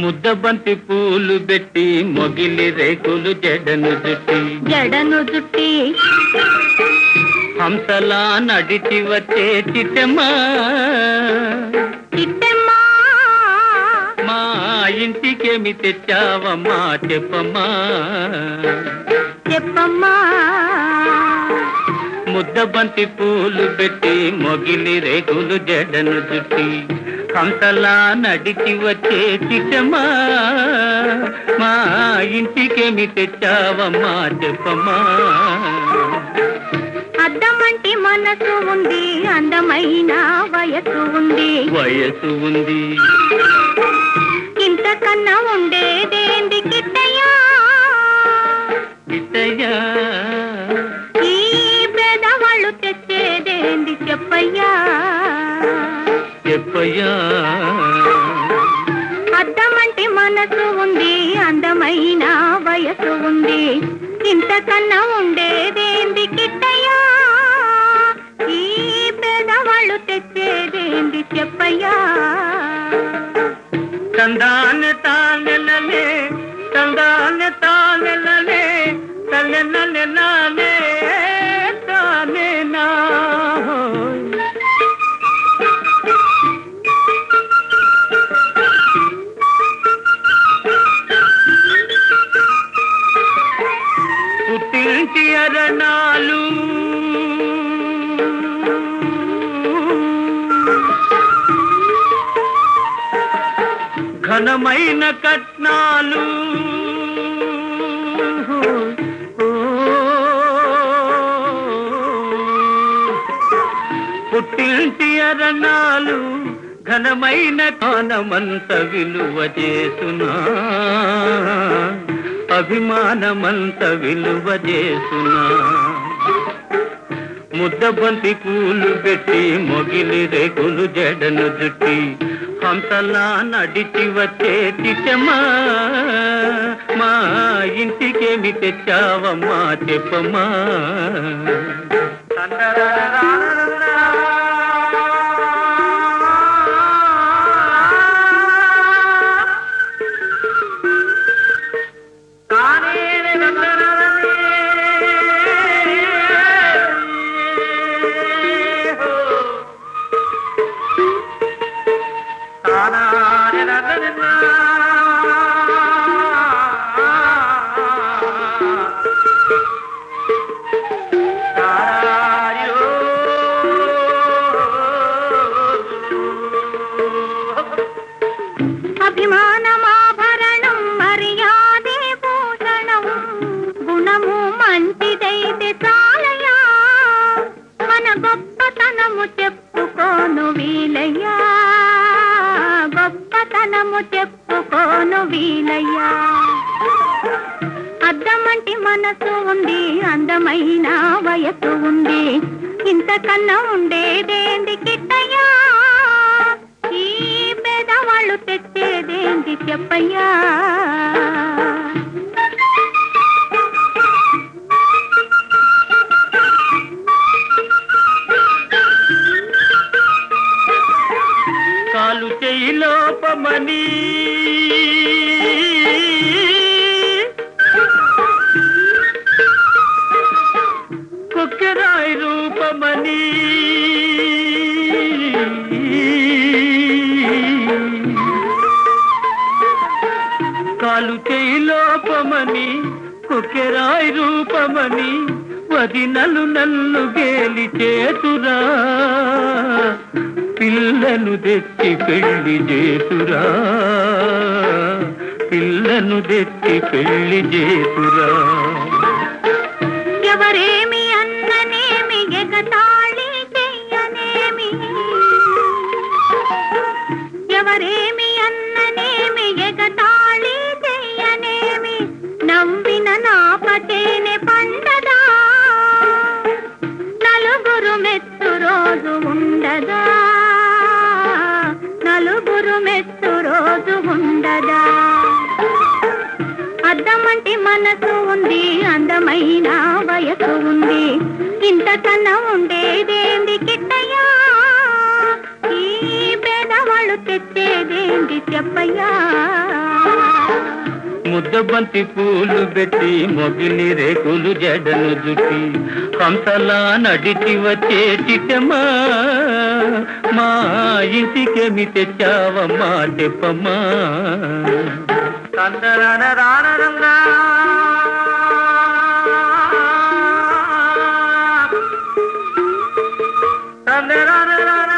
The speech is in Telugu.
ముద్దబంతి పూలు పెట్టి మొగిలి రేకులు జడను జుట్టి హంసలా నడిచి వచ్చే చిట్టమ్మా మా ఇంటికేమి తెచ్చావమ్మా చెప్పమ్మా ముద్దబంతి పూలు పెట్టి మొగిలి రేకులు జడను జుట్టి హంసలా నడిచి వచ్చే చిట్టమ్మా మా ఇంటికేమి తెచ్చావమ్మా చెప్పమ్మా అద్దమంటి మనసు ఉంది అందమైన వయసు ఉంది ఇంతకన్నా ఉండేదేంది కిట్టయ్యా ఈ పేదవాళ్ళు తెచ్చేదేంది చెప్పయ్యా అద్దమంటి మనసు ఉంది అందమైన వయసు ఉంది ఇంతకన్నా ఉండేదేంది కిట్టయ్యా ఈ పేదవాళ్ళు తెచ్చేదేంది చెప్పయ్యా తందానె తానెలలే తందానె తానెలలే తల్లెనలే నానే తానే నా పుట్టింటి అరణాలు ఘనమైన కట్నాలు పుట్టింటి అరణాలు ఘనమైన కానమంత విలువ చేసునా అభిమానమంత విలువ చేసునా ముద్దబంతి పూలు పెట్టి మొగిలి రేకులు జడను జుట్టి హంసలా నడిచి వచ్చే చిట్టమ్మా మా ఇంటికేమి తెచ్చావమ్మా చెప్పమ్మా అభిమానమాభరణం మర్యాదే భూషణం గుణము మంచిదైతే చాలయ్యా మన గొప్పతనము చెప్పుకోను వీలయ్యా అద్దమంటి మనసు ఉంది అందమైన వయసు ఉంది ఇంతకన్నా ఉండేదేంది కిట్టయ్యా ఈ పేదవాళ్ళు తెచ్చేదేంది చెప్పయ్యా కాలు చెయ్యి లోపమని కొక్కెరాయి రూపమని కాలు చెయ్యి లోపమని కొక్కెరాయి రూపమని వదినలు నన్ను గేలి చేతురా పిల్లను తెచ్చి పెళ్లి చేతురా ఎవరేమి అన్ననేమి ఎగతాళి చెయ్యనేమి ఎవరేమి అన్ననేమి ఎగతాళి చెయ్యనేమి నవ్విన నా మనసు ఉంది అందమైన వయసు ఉంది ఇంతకన్నా ఉండేదేంది కిట్టయ్యా ఈ పేదవాళ్ళు తెచ్చేదేంది చెప్పయ్యా ముద్దబంతి పూలు పెట్టి మొగిలి రేకులు జడను జుట్టి హంసలా నడిచి వచ్చే చిట్టమ్మా మా ఇంటికేమి తెచ్చావమ్మా చెప్పమ్మా తందరనరానరంగా తందరనరాన